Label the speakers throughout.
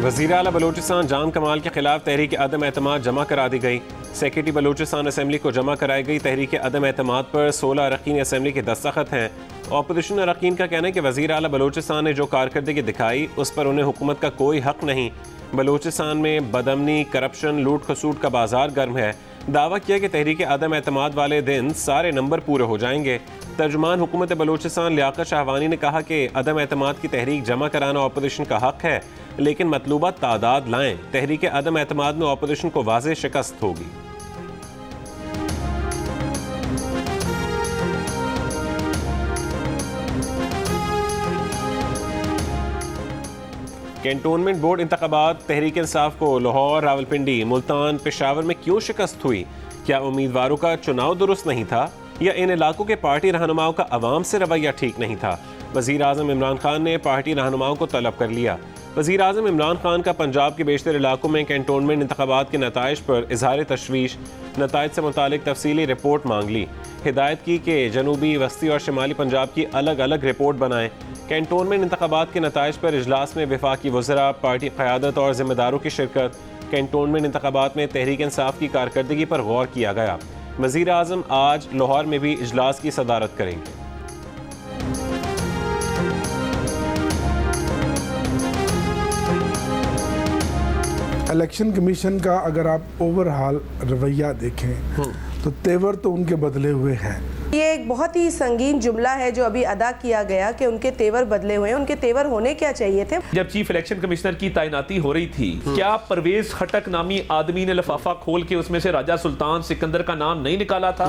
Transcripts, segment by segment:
Speaker 1: वज़ीर आला बलूचिस्तान जाम कमाल के खिलाफ तहरीक अदम एतमाद जमा करा दी गई। सेक्रेटरी बलूचिस्तान असम्बली को जमा कराई गई तहरीक अदम एतमाद पर 16 अरकान असम्बली के दस्तखत हैं। अपोजिशन अरकान का कहना है कि वज़ीर आला बलूचिस्तान ने जो कारकर्दगी दिखाई उस पर उन्हें हुकूमत का कोई हक नहीं। बलूचिस्तान में बदअमनी, करप्शन, लूट खसूट का बाजार गर्म है। दावा किया कि तहरीक अदम एतमाद वाले दिन सारे नंबर पूरे हो जाएंगे। तर्जुमान हुकूमत बलूचिस्तान लियाकत शाहवानी ने कहा कि अदम एतमाद की तहरीक जमा कराना अपोजिशन का हक है, लेकिन मतलूबा तादाद लाएं। तहरीक अदम एतमाद में अपोजिशन को वाज़ेह शिकस्त होगी। कैंटोनमेंट बोर्ड इंतखाबात तहरीक इंसाफ को लाहौर, रावलपिंडी, मुल्तान, पेशावर में क्यों शिकस्त हुई? क्या उम्मीदवारों का चुनाव दुरुस्त नहीं था या इन इलाकों के पार्टी रहनुमाओं का अवाम से रवैया ठीक नहीं था? वज़ीर आज़म इमरान खान ने पार्टी रहनुमाओं को तलब कर लिया। वज़ीर आज़म इमरान खान का पंजाब के बेशतर इलाकों में कैंटोनमेंट इंतखाबात के नताइज पर इजहार तशवीश, नताइज से मुतालिक तफसीली रिपोर्ट मांग ली। हिदायत की कि जनूबी, वस्ती और शिमाली पंजाब की अलग अलग रिपोर्ट बनाएं। कैंटोनमेंट इंतखाबात के नताइज पर इजलास में वफाकी वज़रा, पार्टी क़यादत और ज़िम्मेदारों की शिरकत। कैंटोनमेंट इंतखाबात में तहरीक इंसाफ की कारकर्दगी पर गौर किया गया। वज़ीर आज़म आज लाहौर में भी इजलास की सदारत करेंगे।
Speaker 2: इलेक्शन कमीशन का अगर आप ओवरऑल रवैया देखें तो तेवर तो उनके बदले हुए हैं।
Speaker 3: ये एक बहुत ही संगीन जुमला है जो अभी अदा किया गया कि उनके तेवर बदले हुए हैं। उनके तेवर होने क्या चाहिए थे?
Speaker 4: जब चीफ इलेक्शन कमिश्नर की तैनाती हो रही थी, क्या परवेज खटक नामी आदमी ने लिफाफा खोल के उसमें से राजा सुल्तान सिकंदर का नाम नहीं निकाला था?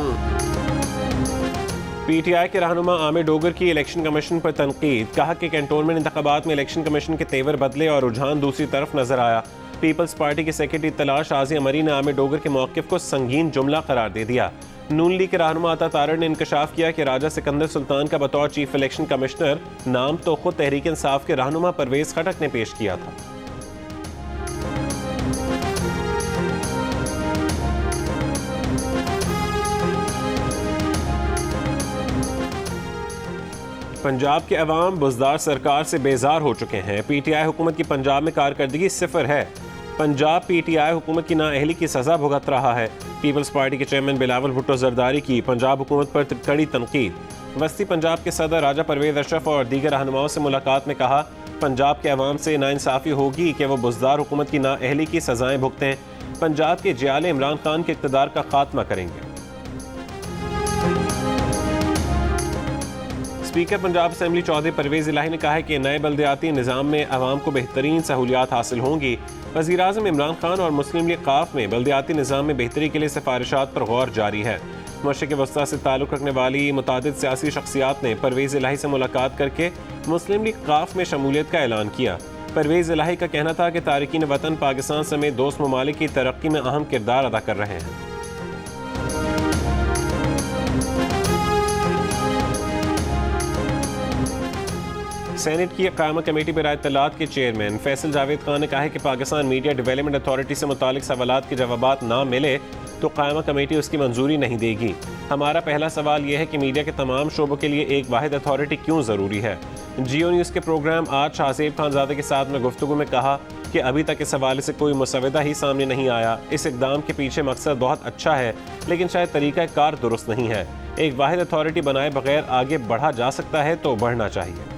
Speaker 1: पीटीआई के रहनुमा आमिर डोगर की इलेक्शन कमीशन पर तनकीद। कहा कि कैंटोनमेंट इंतखाबात में इलेक्शन कमीशन के तेवर बदले और रुझान दूसरी तरफ नजर आया। पीपल्स पार्टी के सेक्रेटरी तलाश आज़ी अमरी ने आमिर डोगर के मौक़िफ़ को संगीन जुमला करार दे दिया। नून लीग के रहनुमा अता तारड़ ने इंकशाफ किया कि राजा सिकंदर सुल्तान का बतौर चीफ इलेक्शन कमिश्नर नाम तो खुद तहरीक इंसाफ के रहनुमा परवेज खटक ने पेश किया था। पंजाब के अवाम बुज़दार सरकार से बेजार हो चुके हैं। पीटीआई हुकूमत की पंजाब में कारकर्दगी सिफर है। पंजाब पीटीआई हुकूमत की नाअहली की सज़ा भुगत रहा है। पीपल्स पार्टी के चेयरमैन बिलावल भुट्टो जरदारी की पंजाब हुकूमत पर कड़ी तनकीद। वस्ती पंजाब के सदर राजा परवेज अशरफ और दीगर रहनुमाओं से मुलाकात में कहा, पंजाब के अवाम से नाइंसाफ़ी होगी कि वो बुज़दार हुकूमत की नाअहली की सज़ाएँ भुगतें। पंजाब के जियाले इमरान खान के इक़्तिदार का खात्मा करेंगे। स्पीकर पंजाब असम्बली चौधरी परवेज इलाही ने कहा है कि नए बल्दियाती निज़ाम में अवाम को बेहतरीन सहूलियात हासिल होंगी। वज़ीर आज़म इमरान खान और मुस्लिम लीग क़ाफ में बल्दियाती निज़ाम में बेहतरी के लिए सिफारिशात पर गौर जारी है। मशरिक़ वस्ता से ताल्लुक़ रखने वाली मुतादिद सियासी शख्सियात ने परवेज़ इलाही से मुलाकात करके मुस्लिम लीग क़ाफ में शमूलियत का ऐलान किया। परवेज़ इलाही का कहना था कि तारिकीन वतन पाकिस्तान समेत दोस्त ममालिक की तरक्की में अहम किरदार अदा कर रहे हैं। सेनेट की क़यामा कमेटी पर इत्तलात के चेयरमैन फैसल जावेद खान ने कहा है कि पाकिस्तान मीडिया डेवलपमेंट अथॉरिटी से मुतालिक सवालात के जवाबात ना मिले तो क़यामा कमेटी उसकी मंजूरी नहीं देगी। हमारा पहला सवाल यह है कि मीडिया के तमाम शोबों के लिए एक वाहिद अथॉरिटी क्यों ज़रूरी है? जियो न्यूज़ के प्रोग्राम आज शाहज़ेब खानज़ादे के साथ में गुफ्तगू में कहा कि अभी तक इस हवाले से कोई मुसवदा ही सामने नहीं आया। इस इक़दाम के पीछे मकसद बहुत अच्छा है, लेकिन शायद तरीक़ा कार दुरुस्त नहीं है। एक वाहिद अथॉरिटी बनाए बगैर आगे बढ़ा जा सकता है तो बढ़ना चाहिए।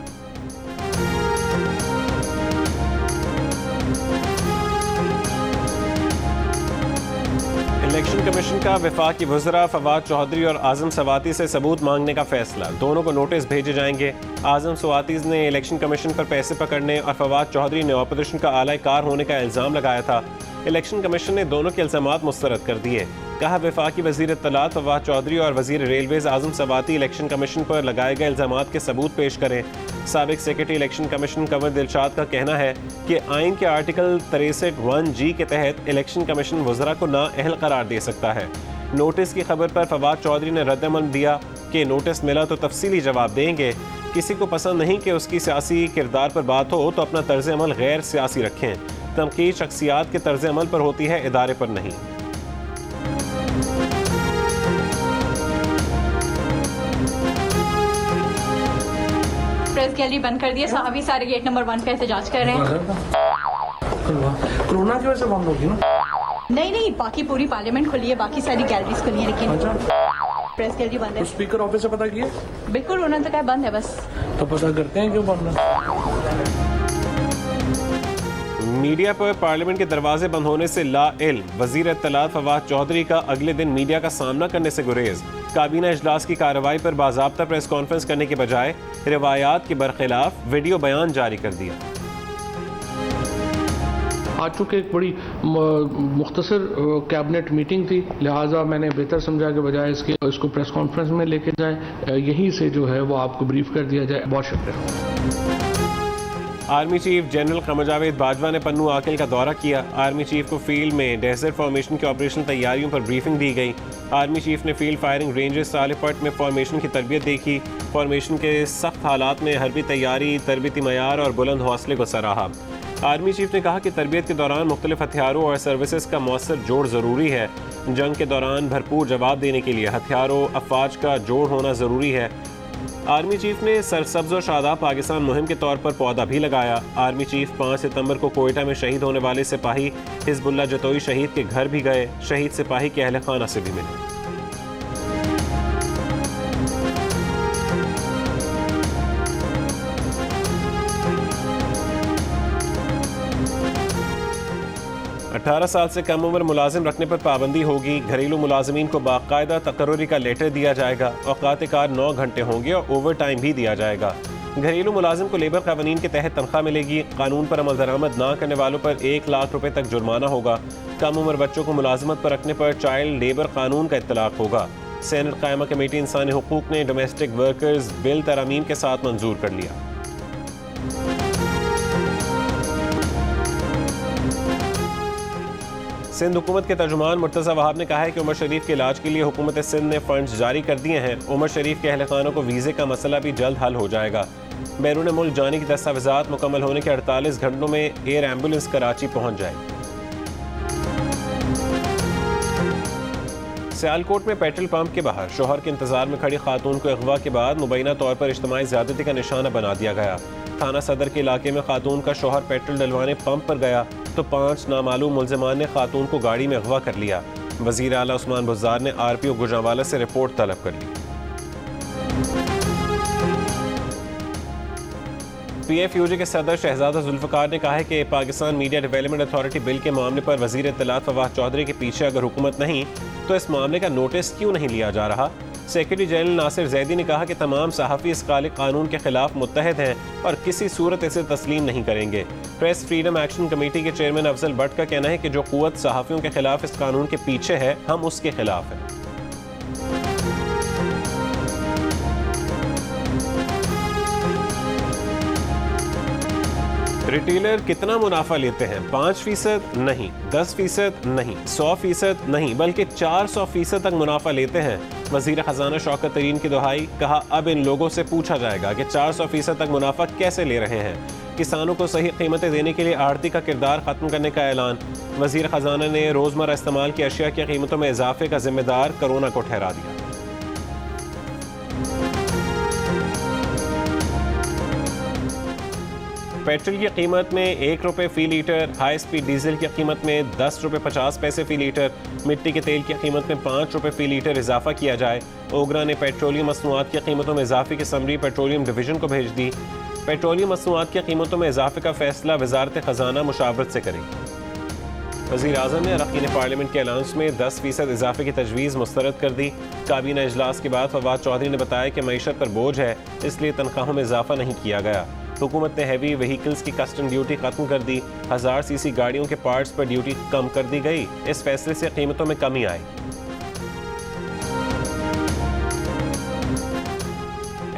Speaker 1: इलेक्शन कमीशन का वफाकी वज़रा फवाद चौधरी और आज़म सवाती से सबूत मांगने का फैसला। दोनों को नोटिस भेजे जाएंगे। आज़म सवाती ने इलेक्शन कमीशन पर पैसे पकड़ने और फवाद चौधरी ने अपोजिशन का आला कार होने का इल्ज़ाम लगाया था। इलेक्शन कमीशन ने दोनों के इल्ज़ामात मुस्तरद कर दिए। कहा, वफाकी वज़ीर इत्तलात फवाद चौधरी और वज़ीर रेलवेज़ आज़म सवाती इलेक्शन कमीशन पर लगाए गए इल्ज़ामात के सबूत पेश करें। साबिक secretary election commission Kanwar Dilshad का कहना है कि आइन के आर्टिकल 63(1)G के तहत इलेक्शन कमीशन वज़रा को नाअहल करार दे सकता है। नोटिस की खबर पर फवाद चौधरी ने रद्द-ए-अमल दिया कि नोटिस मिला तो तफसीली जवाब देंगे। किसी को पसंद नहीं कि उसकी सियासी किरदार पर बात हो तो अपना तर्ज अमल गैर सियासी रखें। तनकीद शख्सियात के तर्ज अमल पर होती है, इदारे पर नहीं।
Speaker 5: प्रेस गैलरी बंद कर दिए। साहबी सारे गेट नंबर 1 पे एहतजाज कर रहे हैं। कोरोना की वजह से बंद होगी ना?
Speaker 6: नहीं, बाकी पूरी पार्लियामेंट खुली है, बाकी सारी गैलरीज खुली है, लेकिन
Speaker 5: अच्छा,
Speaker 6: प्रेस गैलरी बंद है।
Speaker 5: तो स्पीकर ऑफिस से पता किया?
Speaker 6: बिल्कुल, उन्होंने तो कहा बंद है बस।
Speaker 5: तो पता करते हैं क्यों बंद है।
Speaker 1: मीडिया पर पार्लियामेंट के दरवाजे बंद होने से ला इल्म, वजीर इत्तलात फवाद चौधरी का अगले दिन मीडिया का सामना करने से गुरेज। काबीना इजलास की कार्रवाई पर बाज़ाब्ता प्रेस कॉन्फ्रेंस करने के बजाय रिवायात के बरखिलाफ वीडियो बयान जारी कर दिया।
Speaker 7: आज चूँकि एक बड़ी मुख्तसर कैबिनेट मीटिंग थी, लिहाजा मैंने बेहतर समझा के बजाय इसको प्रेस कॉन्फ्रेंस में लेके जाए, यहीं से जो है वो आपको ब्रीफ कर दिया जाए। बहुत शुक्रिया।
Speaker 1: Army chief general Qamar Javed Bajwa ने पन्नू आकिल का दौरा किया। आर्मी चीफ को फील्ड में डेजर्ट फॉर्मेशन के ऑपरेशनल तैयारियों पर ब्रीफिंग दी गई। आर्मी चीफ ने फील्ड फायरिंग रेंजेस सालेपट में फॉर्मेशन की तरबियत देखी। फॉर्मेशन के सख्त हालात में हरबी तैयारी, तरबियती मयार और बुलंद हौसले को सराहा। आर्मी चीफ ने कहा कि तरबियत के दौरान मुख्तलिफ हथियारों और सर्विसेज का मौसर जोड़ ज़रूरी है। जंग के दौरान भरपूर जवाब देने के लिए हथियारों अफवाज का जोड़ होना ज़रूरी है। आर्मी चीफ ने सरसब्ज और शादाब पाकिस्तान मुहिम के तौर पर पौधा भी लगाया। आर्मी चीफ 5 सितंबर को कोयटा में शहीद होने वाले सिपाही हिजबुल्लाह जतोई शहीद के घर भी गए। शहीद सिपाही के अहल खाना से भी मिले। अठारह साल से कम उम्र मुलाजिम रखने पर पाबंदी होगी। घरेलू मुलाजमीन को बाकायदा तकर्रुरी का लेटर दिया जाएगा। औकात कार 9 घंटे होंगे और ओवर टाइम भी दिया जाएगा। घरेलू मुलाजिम को लेबर कानून के तहत तनख्वाह मिलेगी। कानून पर अमल दरामद ना करने वालों पर 1 लाख रुपए तक जुर्माना होगा। कम उम्र बच्चों को मुलाजमत पर रखने पर चाइल्ड लेबर कानून का इत्तलाक होगा। सेनेट कायमा कमेटी इंसानी हुकूक ने डोमेस्टिक वर्कर्स बिल तरमीम के साथ मंजूर कर लिया। सिंध हुकूमत के तर्जुमान मुर्तज़ा वहाब ने कहा है कि उमर शरीफ के इलाज के लिए हुकूमत सिंध ने फंड्स जारी कर दिए हैं। उमर शरीफ के अहल खानों को वीज़े का मसला भी जल्द हल हो जाएगा। बैरून मुल्क जाने की दस्तावेज़ात मुकम्मल होने के 48 घंटों में एयर एम्बुलेंस कराची पहुँच जाएगी। सियालकोट में पेट्रोल पंप के बाहर शोहर के इंतजार में खड़ी खातून को अगवा के बाद मुबैना तौर पर इज्तिमाई ज़्यादती का निशाना बना दिया गया। थाना सदर के इलाके में खातून का शोहर पेट्रोल डलवाने पंप पर गया तो 5 नामालूम मुल्ज़िमान ने खातून को गाड़ी में अगवा कर लिया। वज़ीर आला उस्मान बुज़दार ने RPO गुजरांवाला से रिपोर्ट तलब कर ली। PFUJ के सदर शहजादा जुल्फ़िकार ने कहा है कि Pakistan media development authority bill के मामले पर वज़ीर इत्तलात फवाद चौधरी के पीछे अगर हुकूमत नहीं तो इस मामले का नोटिस क्यों नहीं लिया जा रहा। सेक्रेटरी जनरल नासिर जैदी ने कहा कि तमाम सहाफ़ी इस काले कानून के खिलाफ मुत्तहद हैं और किसी सूरत इसे तस्लीम नहीं करेंगे। प्रेस फ्रीडम एक्शन कमेटी के चेयरमैन अफजल भट्ट का कहना है कि जो कुव्वत सहाफ़ियों के खिलाफ इस कानून के पीछे है, हम उसके खिलाफ हैं। रिटेलर कितना मुनाफा लेते हैं? 5% नहीं, 10% नहीं, 100% नहीं, बल्कि 400% तक मुनाफा लेते हैं। वज़ीर ख़जाना शौकत तरीन की दुहाई, कहा अब इन लोगों से पूछा जाएगा कि 400% तक मुनाफा कैसे ले रहे हैं। किसानों को सही कीमतें देने के लिए आढ़ती का किरदार ख़त्म करने का ऐलान। वज़ीर ख़जाना ने रोज़मर्रा इस्तेमाल की अशिया की कीमतों में इजाफे का जिम्मेदार कोरोना को ठहरा दिया। पेट्रोल की कीमत में 1 रुपये फ़ी लीटर, हाई स्पीड डीजल की कीमत में 10 रुपये 50 पैसे फ़ी लीटर, मिट्टी के तेल की कीमत में 5 रुपये फ़ी लीटर इजाफा किया जाए। ओगरा ने पेट्रोलियम मसनूआत की कीमतों में इजाफे की समरी पेट्रोलियम डिवीजन को भेज दी। पेट्रोलियम मसनूआत की कीमतों में इजाफे का फैसला वजारत ख़जाना मुशावरत से करेगी। वज़ीर आज़म ने अरकान पार्लियामेंट के अलाउंस में 10% इजाफे की तजवीज़ मुस्तरद कर दी। काबीना इजलास के बाद फवाद चौधरी ने बताया कि मईशत पर बोझ है, इसलिए तनख्वाहों में इजाफा नहीं किया गया। हुकूमत ने हैवी व्हीकल्स की कस्टम ड्यूटी खत्म कर दी। 1000 सीसी गाड़ियों के पार्ट्स पर ड्यूटी कम कर दी गई। इस फैसले से कीमतों में कमी आई।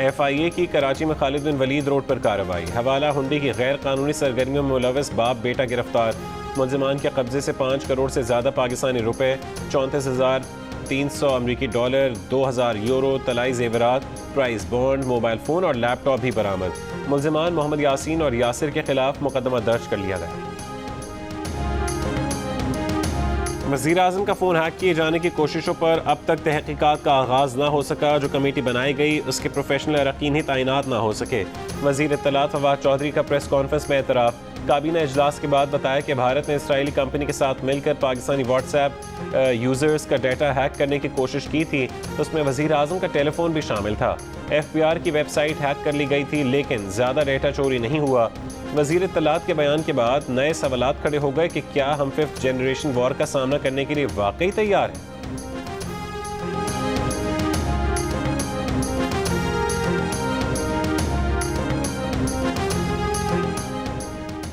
Speaker 1: FIA की कराची में खालिद बिन वलीद रोड पर कार्रवाई। हवाला हुंडी की गैर कानूनी सरगर्मियों में मुलव्वस बाप बेटा गिरफ्तार। मुल्जिमान के कब्जे से 5 करोड़ से ज़्यादा पाकिस्तानी रुपए, 34,300 अमरीकी डॉलर, 2,000 यूरो, तलाई जेवरात, प्राइस बॉन्ड, मोबाइल फ़ोन और लैपटॉप भी बरामद। मुल्जिमान मोहम्मद यासीन और यासिर के खिलाफ मुकदमा दर्ज कर लिया गया। वज़ीर आज़म का फ़ोन हैक किए जाने की कोशिशों पर अब तक तहकीकात का आगाज़ ना हो सका। जो कमेटी बनाई गई उसके प्रोफेशनल अरकान ही तैनात ना हो सके। वज़ीर इत्तलात फवाद चौधरी का प्रेस कॉन्फ्रेंस में एतराफ़। काबीना इजलास के बाद बताया कि भारत ने इसराइली कंपनी के साथ मिलकर पाकिस्तानी व्हाट्सएप यूजर्स का डाटा हैक करने की कोशिश की थी। उसमें वजीर आजम का टेलीफोन भी शामिल था। FBI की वेबसाइट हैक कर ली गई थी, लेकिन ज़्यादा डेटा चोरी नहीं हुआ। वजीर इत्तलात के बयान के बाद नए सवालात खड़े हो गए कि क्या हम 5th जनरेशन वॉर का सामना करने के लिए वाकई तैयार हैं।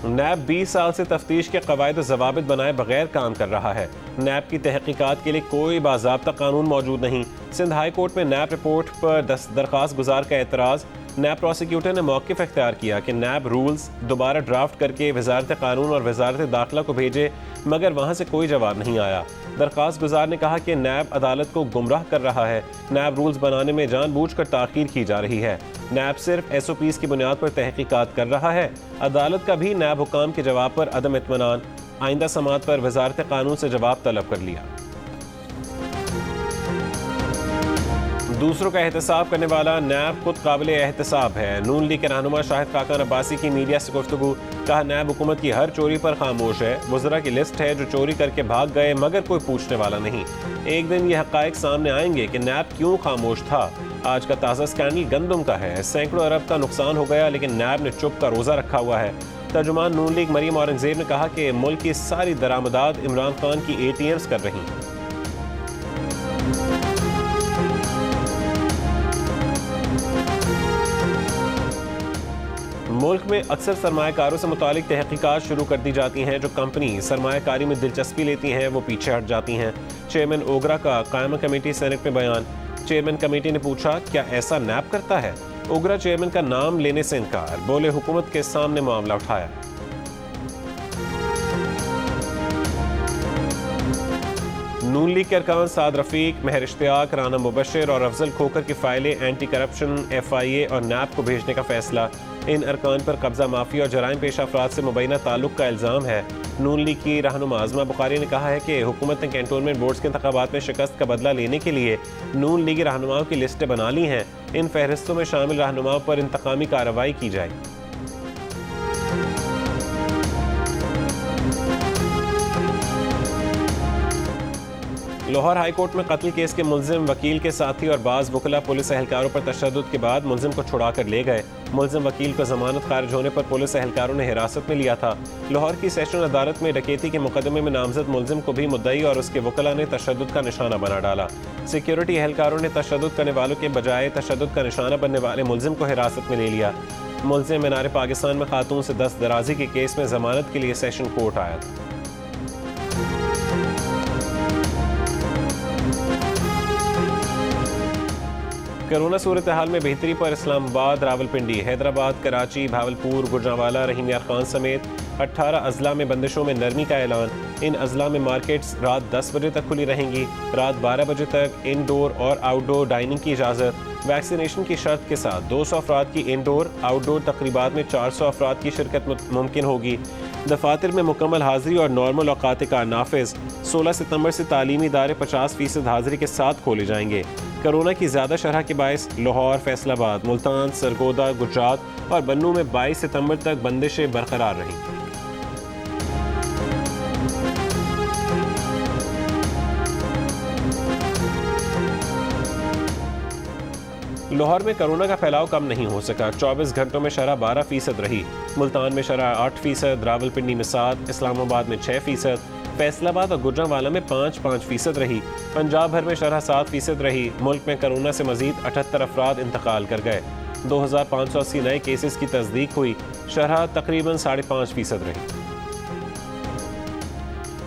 Speaker 1: नैब 20 साल से तफ्तीश के कवायद ज़वाबित बनाए बगैर काम कर रहा है। नैब की तहकीकात के लिए कोई बाज़ाब्ता कानून मौजूद नहीं। सिंध हाई कोर्ट में नैब रिपोर्ट पर दरख्वास्त गुजार का एतराज़। नैब प्रोसिक्यूटर ने मौक़िफ़ इख्तियार किया कि नैब रूल्स दोबारा ड्राफ्ट करके वजारत कानून और वजारत दाखिला को भेजे, मगर वहाँ से कोई जवाब नहीं आया। दरख्वास्त गुजार ने कहा कि नैब अदालत को गुमराह कर रहा है। नैब रूल्स बनाने में जानबूझकर ताख़ीर की जा रही है। नैब सिर्फ SOPs की बुनियाद पर तहकीकात कर रहा है। अदालत का भी नैब हुकाम के जवाब पर अदम इत्मीनान। आइंदा समात पर वजारत कानून से जवाब तलब कर लिया। दूसरों का एहतसाब करने वाला नैब खुद काबिल एहतसाब है। नून लीग के रहनुमा शाहिद खाकान अब्बासी की मीडिया से गुफ्तगू। कहा, नैब हुकूमत की हर चोरी पर खामोश है। वज़रा की लिस्ट है जो चोरी करके भाग गए, मगर कोई पूछने वाला नहीं। एक दिन ये हक़ाइक़ सामने आएंगे कि नैब क्यों खामोश था। आज का ताज़ा स्कैंडल गंदम का है। सैकड़ों अरब का नुकसान हो गया, लेकिन नैब ने चुप का रोज़ा रखा हुआ है। तर्जुमान नून लीग मरीम औरंगजेब ने कहा कि मुल्क की सारी दरामदात इमरान खान की ATMs कर रही हैं। मुल्क में अक्सर सरमायाकारों से मुतालिक तहकीकात शुरू कर दी जाती हैं। जो कंपनी सरमायाकारी में दिलचस्पी लेती हैं वो पीछे हट जाती हैं। चेयरमैन ओगरा का कायमा कमेटी सेनेट में बयान। चेयरमैन कमेटी ने पूछा, क्या ऐसा नैब करता है? ओगरा चेयरमैन का नाम लेने से इनकार। बोले, हुकूमत के सामने मामला उठाया। नून लीग के अरकान साद रफीक, महर इश्तियाक, राना मुबशर और अफजल खोकर की फाइलें एंटी करप्शन FIA और नैब को भेजने का फैसला। इन अरकान पर कब्जा माफी और जराइम पेशा अफराद से मुबैना ताल्लुक का इल्ज़ाम है। नून लीग की रहनुमा आज़मा बुखारी ने कहा है कि हुकूमत ने कैंटोनमेंट बोर्ड्स के इंतखाबात में शिकस्त का बदला लेने के लिए नून लीगी रहनुमाओं की लिस्टें बना ली हैं। इन फहरिस्तों में शामिल रहनुमाओं पर इंतकामी कार्रवाई की जाएगी। लाहौर हाई कोर्ट में कत्ल केस के मुल्जिम, वकील के साथी और बाज़ वकला पुलिस एहलकारों पर तशद्दुद के बाद मुल्जिम को छुड़ा कर ले गए। मुल्जिम वकील को जमानत खारिज होने पर पुलिस एहलकारों ने हिरासत में लिया था। लाहौर की सेशन अदालत में डकैती के मुकदमे में नामजद मुल्जिम को भी मुद्दई और उसके वकला ने तशद्दुद का निशाना बना डाला। सिक्योरिटी एहलकारों ने तशद्दुद करने वालों के बजाय तशद्दुद का निशाना बनने वाले मुल्जिम को हिरासत में ले लिया। मुल्जिम मीनार पाकिस्तान में खातून से दस्त दराजी के केस में जमानत के लिए सेशन कोर्ट आया था। कोरोना सूरत हाल में बेहतरी पर इस्लामाबाद, रावलपिंडी, हैदराबाद, कराची, भावलपुर, गुजरांवाला, रहीम यार खान समेत 18 अजला में बंदिशों में नरमी का ऐलान। इन अजला में मार्केट्स रात 10 बजे तक खुली रहेंगी। रात 12 बजे तक इनडोर और आउटडोर डाइनिंग की इजाज़त। वैक्सीनेशन की शर्त के साथ 200 अफराद की इनडोर आउटडोर तकरीबात में 400 अफराद की शिरकत मुमकिन होगी। दफातर में मुकम्मल हाजिरी और नॉर्मल औकात कार नाफिज। 16 सितंबर से तालीमी इदारे 50% हाजिरी के साथ खोले जाएंगे। कोरोना की ज़्यादा शरह के बायस लाहौर, फैसलाबाद, मुल्तान, सरगोदा, गुजरात और बन्नू में 22 सितंबर तक बंदिशें बरकरार रहीं। लाहौर में कोरोना का फैलाव कम नहीं हो सका। 24 घंटों में शरह 12% रही। मुल्तान में शरह 8%, रावलपिंडी में 7%, इस्लामाबाद में 6%, फैसलाबाद और गुजरांवाला में 5% रही। पंजाब भर में शरह 7% रही। मुल्क में कोरोना से मजीद 78 अफराद इंतकाल कर गए। 2580 नए केसेस की तस्दीक हुई। शरह तकरीबन 5.5% रही।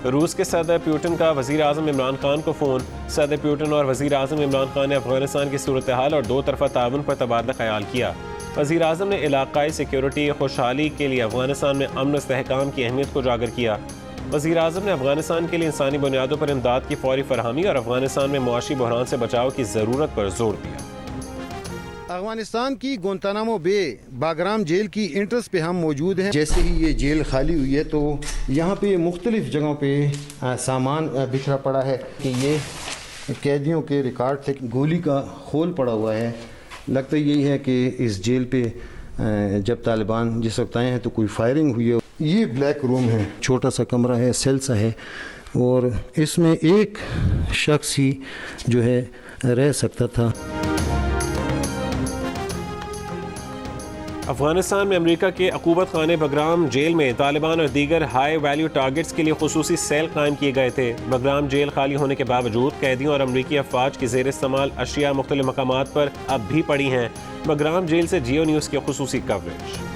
Speaker 1: रूस के सदर पुतिन का वज़ीर आज़म इमरान खान को फ़ोन। सदर पुतिन और वज़ीर आज़म इमरान खान ने अफगानिस्तान की सूरत हाल और दो तरफ़ा ताउन पर तबादला ख्याल किया। वज़ीर आज़म ने इलाक़ाई सिक्योरिटी खुशहाली के लिए अफगानिस्तान में अमन इस्तेहकाम की अहमियत को उजागर किया। वज़ीर आज़म ने अफगानिस्तान के लिए इंसानी बुनियादों पर इमदाद की फौरी फरहमी और अफगानिस्तान में मुआशी बहरान से बचाव की ज़रूरत पर जोर दिया।
Speaker 8: अफगानिस्तान की गुंतानामो बे बागराम जेल की एंट्रेंस पे हम मौजूद हैं। जैसे ही ये जेल खाली हुई है तो यहाँ पे मुख्तलिफ जगहों पे सामान बिखरा पड़ा है कि ये कैदियों के रिकॉर्ड थे। गोली का खोल पड़ा हुआ है। लगता यही है कि इस जेल पे जब तालिबान जिस वक्त आए हैं तो कोई फायरिंग हुई है। ये ब्लैक रूम है, छोटा सा कमरा है, सेल सा है, और इसमें एक शख्स ही जो है रह सकता था।
Speaker 1: अफगानिस्तान में अमेरिका के अकूबत खाने बगराम जेल में तालिबान और दीगर हाई वैल्यू टारगेट्स के लिए खुसूसी सेल कायम किए गए थे। बगराम जेल खाली होने के बावजूद कैदियों और अमरीकी अफवाज की ज़ेर इस्तेमाल अशिया मुख्तलिफ मकामात पर अब भी पड़ी हैं। बगराम जेल से जियो न्यूज़ की खुसूसी कवरेज।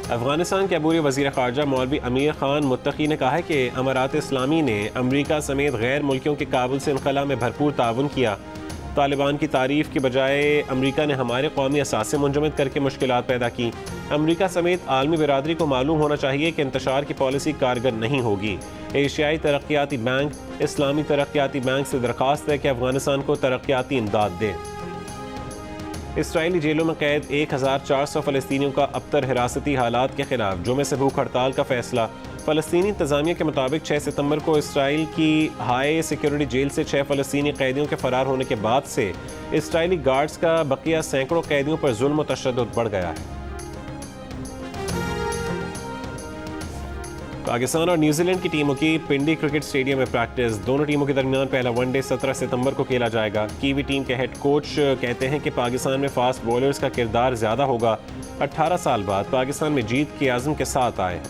Speaker 1: अफगानिस्तान के अबूरी वज़ीर ख़ारजा मौलवी अमीर ख़ान मुत्तकी ने कहा है कि अमारात इस्लामी ने अमरीका समेत गैर मुल्कियों के काबुल से इनखला में भरपूर ताउन किया। तालिबान की तारीफ के बजाय अमरीका ने हमारे कौमी असासे मुंजमद करके मुश्किलात पैदा की। अमरीका समेत आलमी बिरादरी को मालूम होना चाहिए कि इंतशार की पॉलिसी कारगर नहीं होगी। एशियाई तरक्याती बैंक, इस्लामी तरक्याती बैंक से दरख्वास्त है कि अफगानिस्तान को तरक्याती इमदाद दे। इसराइली जेलों में कैद 1400 फ़लस्तीनियों का अबतर हिरासती हालात के खिलाफ जुमे से भूख हड़ताल का फैसला। फ़लस्तीनी इंतज़ामिया के मुताबिक 6 सितंबर को इसराइल की हाई सिक्योरिटी जेल से 6 फ़लस्तीनी कैदियों के फ़रार होने के बाद से इसराइली गार्ड्स का बकिया सैकड़ों कैदियों पर जुल्म और तशद्दुद बढ़ गया है। पाकिस्तान और न्यूजीलैंड की टीमों की पिंडी क्रिकेट स्टेडियम में प्रैक्टिस। दोनों टीमों के दरमियान पहला वनडे 17 सितंबर को खेला जाएगा। कीवी टीम के हेड कोच कहते हैं कि पाकिस्तान में फास्ट बॉलर्स का किरदार ज़्यादा होगा। 18 साल बाद पाकिस्तान में जीत के आज़म के साथ आए।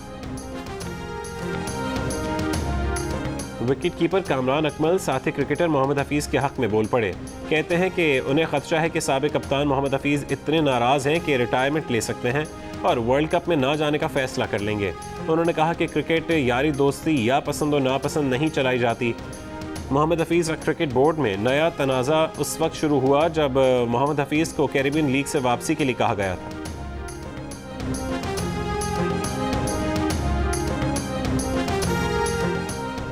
Speaker 1: विकेट कीपर कामरान अकमल साथी क्रिकेटर मोहम्मद हफीज़ के हक़ में बोल पड़े। कहते हैं कि उन्हें खदशा है कि साबिक़ कप्तान मोहम्मद हफीज़ इतने नाराज़ हैं कि रिटायरमेंट ले सकते हैं और वर्ल्ड कप में ना जाने का फैसला कर लेंगे। उन्होंने कहा कि क्रिकेट यारी दोस्ती या पसंद और नापसंद नहीं चलाई जाती। मोहम्मद हफीज़ क्रिकेट बोर्ड में नया तनाज़ा उस वक्त शुरू हुआ जब मोहम्मद हफीज़ को कैरिबियन लीग से वापसी के लिए कहा गया था।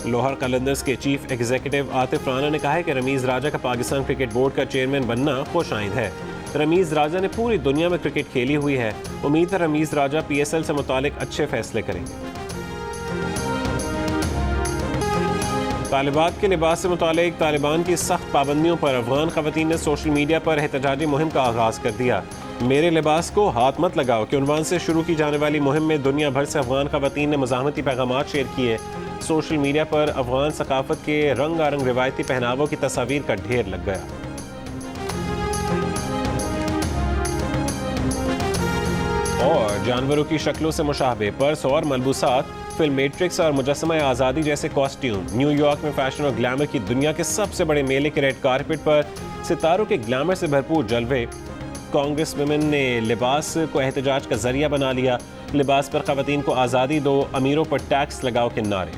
Speaker 1: लोहर कलंदर्स के चीफ एग्जीक्यूटिव आतिफ राना ने कहा है कि रमीज़ राजा का पाकिस्तान क्रिकेट बोर्ड का चेयरमैन बनना खुशाइंद है। रमीज़ राजा ने पूरी दुनिया में क्रिकेट खेली हुई है। उम्मीद है रमीज़ राजा PSL से मुतालिक अच्छे फैसले करेंगे। तालिबात के लिबास से मुतालिक तालिबान की सख्त पाबंदियों पर अफगान ख़वातीन ने सोशल मीडिया पर एहतजाजी मुहिम का आगाज़ कर दिया। मेरे लिबास को हाथ मत लगाओ के उन्वान से शुरू की जाने वाली मुहिम में दुनिया भर से अफगान ख़वातीन ने मज़ाहमती पैगामात शेयर किए। सोशल मीडिया पर अफगान सकाफत के रंगारंग रिवायती पहनावों की तस्वीर का ढेर लग गया। और जानवरों की शक्लों से मुशाबे पर्स और मलबूसात, फिल्म मैट्रिक्स और मुजस्समा आज़ादी जैसे कॉस्ट्यूम। न्यूयॉर्क में फैशन और ग्लैमर की दुनिया के सबसे बड़े मेले के रेड कारपेट पर सितारों के ग्लैमर से भरपूर जलवे। कांग्रेस वुमेन ने लिबास को एहतजाज का जरिया बना लिया। लिबास पर ख़वातीन को आज़ादी दो, अमीरों पर टैक्स लगाओ के नारे।